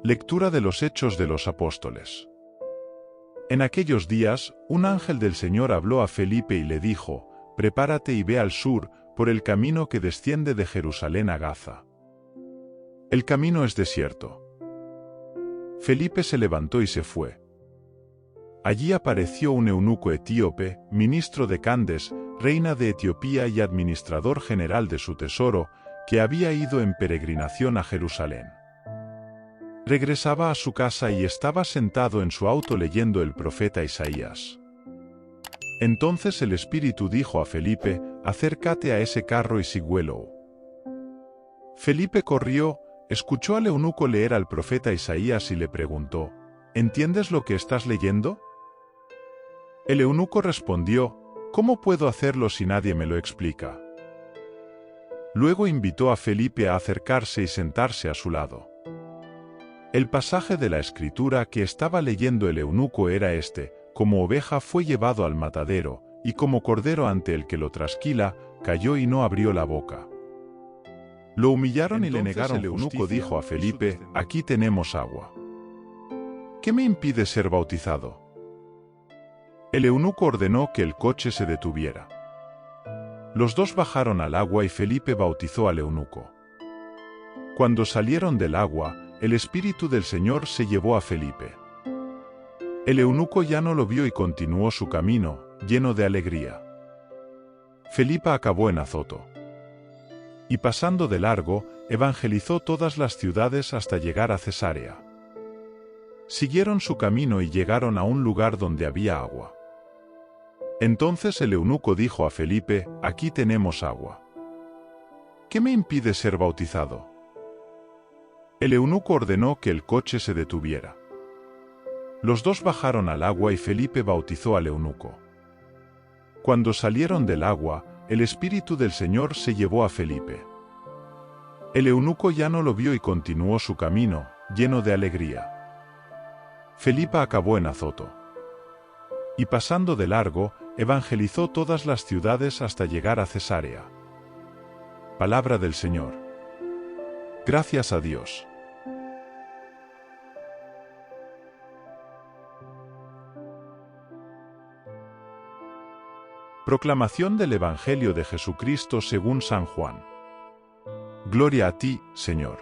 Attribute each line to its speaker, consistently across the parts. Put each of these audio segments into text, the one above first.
Speaker 1: Lectura de los Hechos de los Apóstoles. En aquellos días, un ángel del Señor habló a Felipe y le dijo: «Prepárate y ve al sur, por el camino que desciende de Jerusalén a Gaza». El camino es desierto. Felipe se levantó y se fue. Allí apareció un eunuco etíope, ministro de Candes, reina de Etiopía y administrador general de su tesoro, que había ido en peregrinación a Jerusalén. Regresaba a su casa y estaba sentado en su auto leyendo el profeta Isaías. Entonces el Espíritu dijo a Felipe: «Acércate a ese carro y síguelo». Felipe corrió, escuchó al eunuco leer al profeta Isaías y le preguntó: «¿Entiendes lo que estás leyendo?». El eunuco respondió: «¿Cómo puedo hacerlo si nadie me lo explica?». Luego invitó a Felipe a acercarse y sentarse a su lado. El pasaje de la Escritura que estaba leyendo el eunuco era este: «Como oveja fue llevado al matadero, y como cordero ante el que lo trasquila, cayó y no abrió la boca». Lo humillaron y le negaron. El eunuco dijo a Felipe: «Aquí tenemos agua. ¿Qué me impide ser bautizado?». El eunuco ordenó que el coche se detuviera. Los dos bajaron al agua y Felipe bautizó al eunuco. Cuando salieron del agua, el Espíritu del Señor se llevó a Felipe. El eunuco ya no lo vio y continuó su camino, lleno de alegría. Felipe acabó en Azoto. Y pasando de largo, evangelizó todas las ciudades hasta llegar a Cesarea. Siguieron su camino y llegaron a un lugar donde había agua. Entonces el eunuco dijo a Felipe: «Aquí tenemos agua. ¿Qué me impide ser bautizado?». El eunuco ordenó que el coche se detuviera. Los dos bajaron al agua y Felipe bautizó al eunuco. Cuando salieron del agua, el Espíritu del Señor se llevó a Felipe. El eunuco ya no lo vio y continuó su camino, lleno de alegría. Felipe acabó en Azoto. Y pasando de largo, evangelizó todas las ciudades hasta llegar a Cesarea. Palabra del Señor. Gracias a Dios. Proclamación del Evangelio de Jesucristo según San Juan. Gloria a ti, Señor.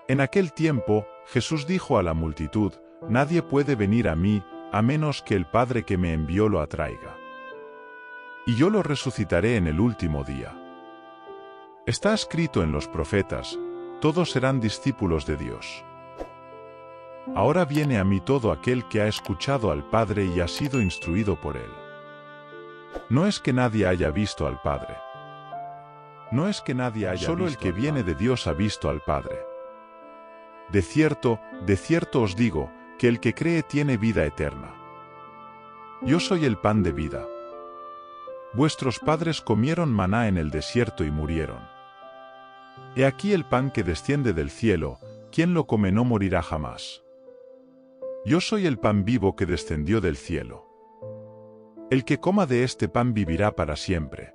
Speaker 1: En aquel tiempo, Jesús dijo a la multitud: «Nadie puede venir a mí, a menos que el Padre que me envió lo atraiga. Y yo lo resucitaré en el último día». Está escrito en los profetas: «Todos serán discípulos de Dios». Ahora viene a mí todo aquel que ha escuchado al Padre y ha sido instruido por él. No es que nadie haya visto al Padre. No es que nadie haya Solo el que viene de Dios ha visto al Padre. De cierto os digo, que el que cree tiene vida eterna. Yo soy el pan de vida. Vuestros padres comieron maná en el desierto y murieron. He aquí el pan que desciende del cielo, quien lo come no morirá jamás. Yo soy el pan vivo que descendió del cielo. El que coma de este pan vivirá para siempre.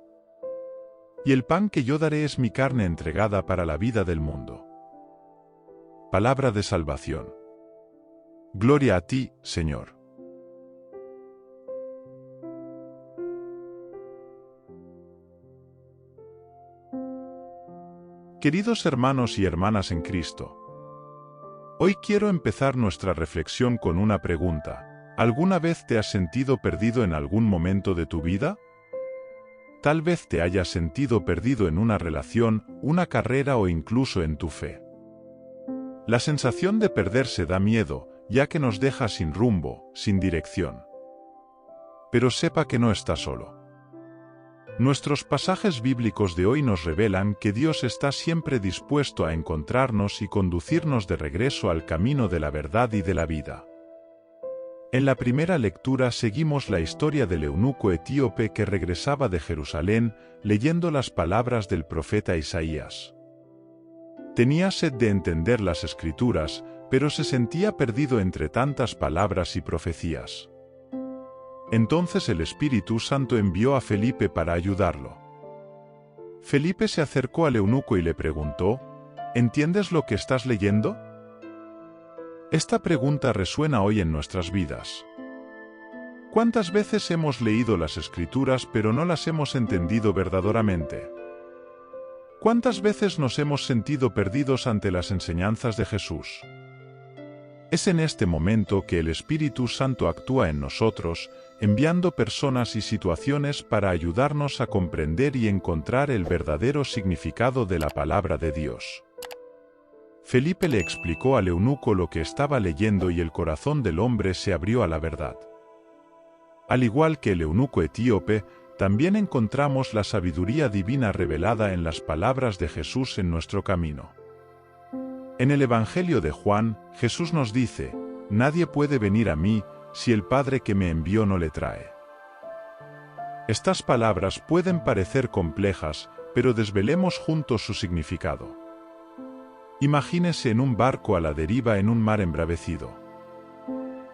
Speaker 1: Y el pan que yo daré es mi carne entregada para la vida del mundo. Palabra de salvación. Gloria a ti, Señor. Queridos hermanos y hermanas en Cristo, hoy quiero empezar nuestra reflexión con una pregunta. ¿Alguna vez te has sentido perdido en algún momento de tu vida? Tal vez te hayas sentido perdido en una relación, una carrera o incluso en tu fe. La sensación de perderse da miedo, ya que nos deja sin rumbo, sin dirección. Pero sepa que no está solo. Nuestros pasajes bíblicos de hoy nos revelan que Dios está siempre dispuesto a encontrarnos y conducirnos de regreso al camino de la verdad y de la vida. En la primera lectura seguimos la historia del eunuco etíope que regresaba de Jerusalén leyendo las palabras del profeta Isaías. Tenía sed de entender las Escrituras, pero se sentía perdido entre tantas palabras y profecías. Entonces el Espíritu Santo envió a Felipe para ayudarlo. Felipe se acercó al eunuco y le preguntó: ¿Entiendes lo que estás leyendo? Esta pregunta resuena hoy en nuestras vidas. ¿Cuántas veces hemos leído las Escrituras pero no las hemos entendido verdaderamente? ¿Cuántas veces nos hemos sentido perdidos ante las enseñanzas de Jesús? Es en este momento que el Espíritu Santo actúa en nosotros, enviando personas y situaciones para ayudarnos a comprender y encontrar el verdadero significado de la palabra de Dios. Felipe le explicó al eunuco lo que estaba leyendo y el corazón del hombre se abrió a la verdad. Al igual que el eunuco etíope, también encontramos la sabiduría divina revelada en las palabras de Jesús en nuestro camino. En el Evangelio de Juan, Jesús nos dice: «Nadie puede venir a mí si el Padre que me envió no le trae». Estas palabras pueden parecer complejas, pero desvelemos juntos su significado. Imagínese en un barco a la deriva en un mar embravecido.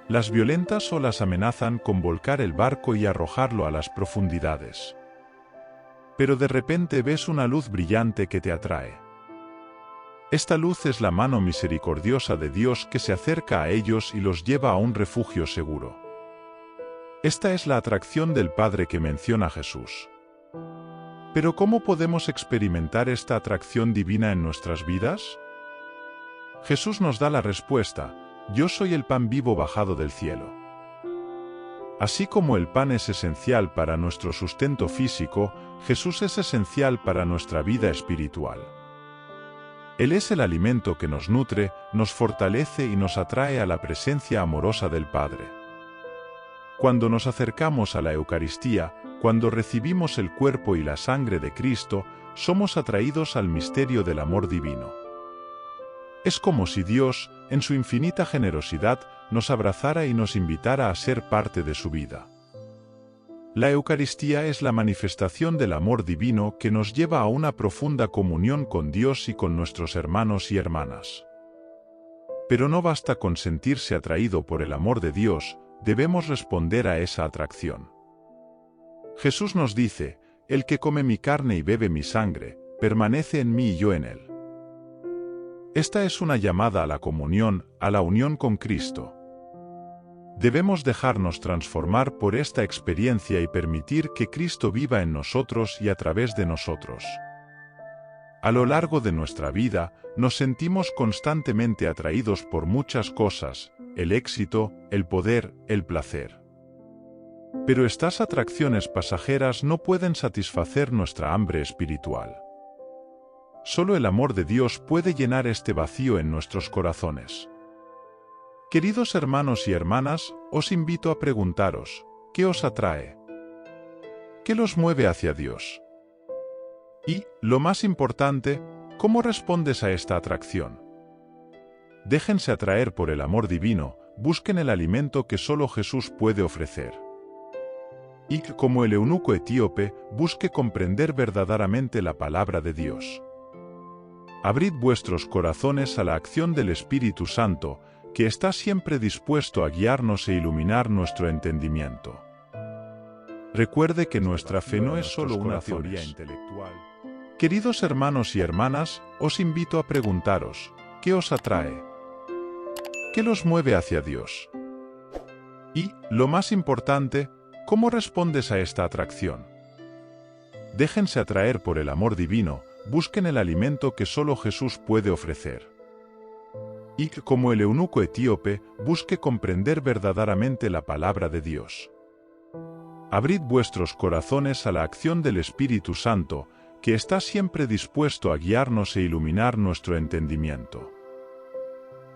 Speaker 1: Las violentas olas amenazan con volcar el barco y arrojarlo a las profundidades. Pero de repente ves una luz brillante que te atrae. Esta luz es la mano misericordiosa de Dios que se acerca a ellos y los lleva a un refugio seguro. Esta es la atracción del Padre que menciona Jesús. Pero ¿cómo podemos experimentar esta atracción divina en nuestras vidas? Jesús nos da la respuesta: «Yo soy el pan vivo bajado del cielo». Así como el pan es esencial para nuestro sustento físico, Jesús es esencial para nuestra vida espiritual. Él es el alimento que nos nutre, nos fortalece y nos atrae a la presencia amorosa del Padre. Cuando nos acercamos a la Eucaristía, cuando recibimos el cuerpo y la sangre de Cristo, somos atraídos al misterio del amor divino. Es como si Dios, en su infinita generosidad, nos abrazara y nos invitara a ser parte de su vida. La Eucaristía es la manifestación del amor divino que nos lleva a una profunda comunión con Dios y con nuestros hermanos y hermanas. Pero no basta con sentirse atraído por el amor de Dios, debemos responder a esa atracción. Jesús nos dice: «El que come mi carne y bebe mi sangre, permanece en mí y yo en él». Esta es una llamada a la comunión, a la unión con Cristo. Debemos dejarnos transformar por esta experiencia y permitir que Cristo viva en nosotros y a través de nosotros. A lo largo de nuestra vida, nos sentimos constantemente atraídos por muchas cosas: el éxito, el poder, el placer. Pero estas atracciones pasajeras no pueden satisfacer nuestra hambre espiritual. Solo el amor de Dios puede llenar este vacío en nuestros corazones. Queridos hermanos y hermanas, os invito a preguntaros: ¿qué os atrae? ¿Qué los mueve hacia Dios? Y, lo más importante, ¿cómo respondes a esta atracción? Déjense atraer por el amor divino, busquen el alimento que solo Jesús puede ofrecer. Y, como el eunuco etíope, busque comprender verdaderamente la palabra de Dios. Abrid vuestros corazones a la acción del Espíritu Santo, que está siempre dispuesto a guiarnos e iluminar nuestro entendimiento. Recuerde que nuestra fe no es solo una teoría intelectual. Queridos hermanos y hermanas, os invito a preguntaros: ¿qué os atrae? ¿Qué los mueve hacia Dios? Y, lo más importante, ¿cómo respondes a esta atracción? Déjense atraer por el amor divino, busquen el alimento que solo Jesús puede ofrecer. Y, como el eunuco etíope, busque comprender verdaderamente la palabra de Dios. Abrid vuestros corazones a la acción del Espíritu Santo, que está siempre dispuesto a guiarnos e iluminar nuestro entendimiento.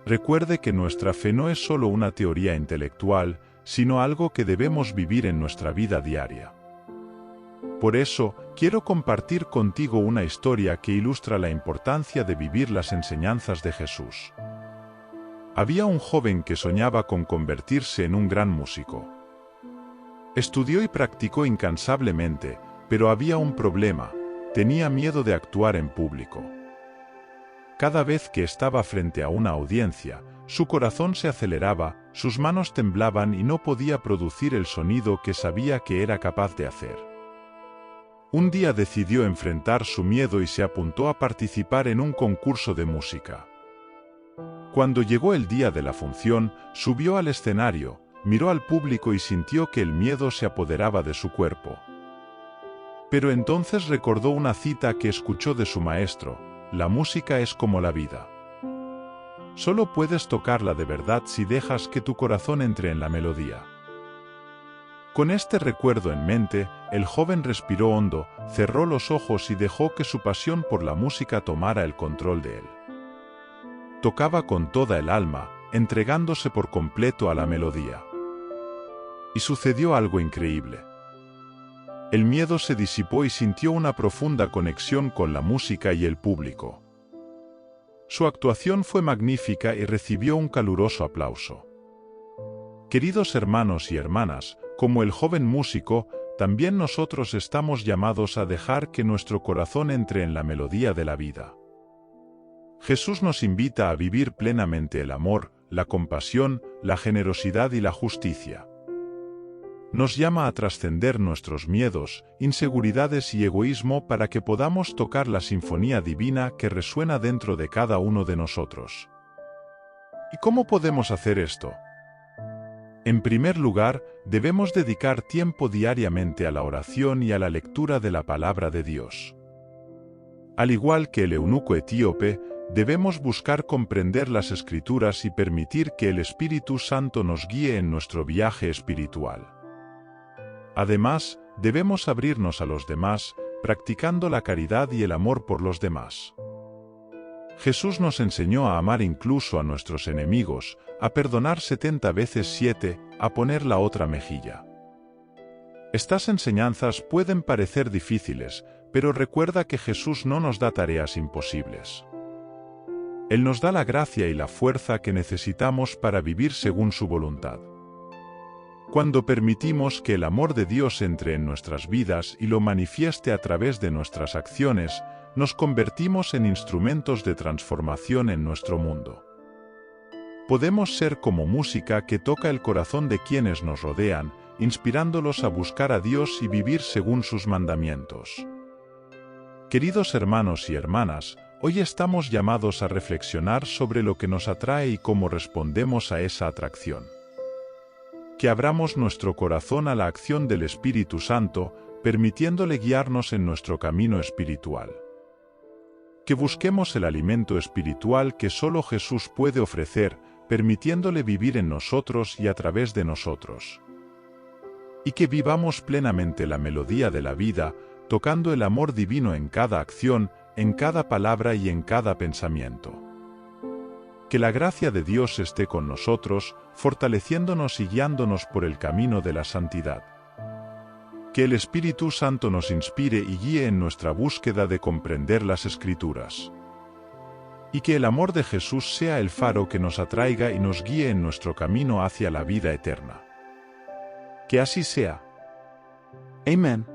Speaker 1: Recuerde que nuestra fe no es solo una teoría intelectual, sino algo que debemos vivir en nuestra vida diaria. Por eso, quiero compartir contigo una historia que ilustra la importancia de vivir las enseñanzas de Jesús. Había un joven que soñaba con convertirse en un gran músico. Estudió y practicó incansablemente, pero había un problema: tenía miedo de actuar en público. Cada vez que estaba frente a una audiencia, su corazón se aceleraba, sus manos temblaban y no podía producir el sonido que sabía que era capaz de hacer. Un día decidió enfrentar su miedo y se apuntó a participar en un concurso de música. Cuando llegó el día de la función, subió al escenario, miró al público y sintió que el miedo se apoderaba de su cuerpo. Pero entonces recordó una cita que escuchó de su maestro: la música es como la vida. Solo puedes tocarla de verdad si dejas que tu corazón entre en la melodía. Con este recuerdo en mente, el joven respiró hondo, cerró los ojos y dejó que su pasión por la música tomara el control de él. Tocaba con toda el alma, entregándose por completo a la melodía. Y sucedió algo increíble. El miedo se disipó y sintió una profunda conexión con la música y el público. Su actuación fue magnífica y recibió un caluroso aplauso. Queridos hermanos y hermanas, como el joven músico, también nosotros estamos llamados a dejar que nuestro corazón entre en la melodía de la vida. Jesús nos invita a vivir plenamente el amor, la compasión, la generosidad y la justicia. Nos llama a trascender nuestros miedos, inseguridades y egoísmo para que podamos tocar la sinfonía divina que resuena dentro de cada uno de nosotros. ¿Y cómo podemos hacer esto? En primer lugar, debemos dedicar tiempo diariamente a la oración y a la lectura de la palabra de Dios. Al igual que el eunuco etíope, debemos buscar comprender las Escrituras y permitir que el Espíritu Santo nos guíe en nuestro viaje espiritual. Además, debemos abrirnos a los demás, practicando la caridad y el amor por los demás. Jesús nos enseñó a amar incluso a nuestros enemigos, a perdonar 70 veces 7, a poner la otra mejilla. Estas enseñanzas pueden parecer difíciles, pero recuerda que Jesús no nos da tareas imposibles. Él nos da la gracia y la fuerza que necesitamos para vivir según su voluntad. Cuando permitimos que el amor de Dios entre en nuestras vidas y lo manifieste a través de nuestras acciones, nos convertimos en instrumentos de transformación en nuestro mundo. Podemos ser como música que toca el corazón de quienes nos rodean, inspirándolos a buscar a Dios y vivir según sus mandamientos. Queridos hermanos y hermanas, hoy estamos llamados a reflexionar sobre lo que nos atrae y cómo respondemos a esa atracción. Que abramos nuestro corazón a la acción del Espíritu Santo, permitiéndole guiarnos en nuestro camino espiritual. Que busquemos el alimento espiritual que solo Jesús puede ofrecer, permitiéndole vivir en nosotros y a través de nosotros. Y que vivamos plenamente la melodía de la vida, tocando el amor divino en cada acción, en cada palabra y en cada pensamiento. Que la gracia de Dios esté con nosotros, fortaleciéndonos y guiándonos por el camino de la santidad. Que el Espíritu Santo nos inspire y guíe en nuestra búsqueda de comprender las Escrituras. Y que el amor de Jesús sea el faro que nos atraiga y nos guíe en nuestro camino hacia la vida eterna. Que así sea. Amén.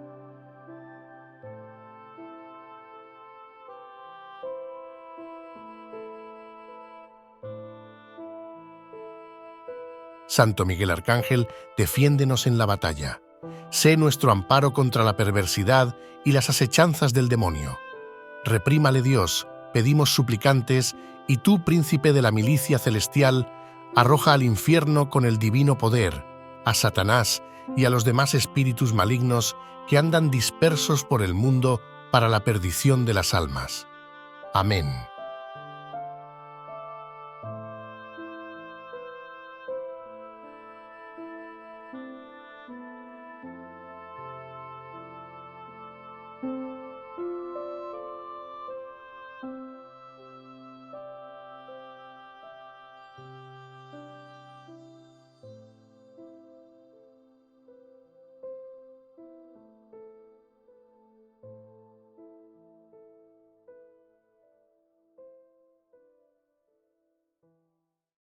Speaker 2: Santo Miguel Arcángel, defiéndenos en la batalla. Sé nuestro amparo contra la perversidad y las asechanzas del demonio. Reprímale Dios, pedimos suplicantes, y tú, príncipe de la milicia celestial, arroja al infierno con el divino poder a Satanás y a los demás espíritus malignos que andan dispersos por el mundo para la perdición de las almas. Amén.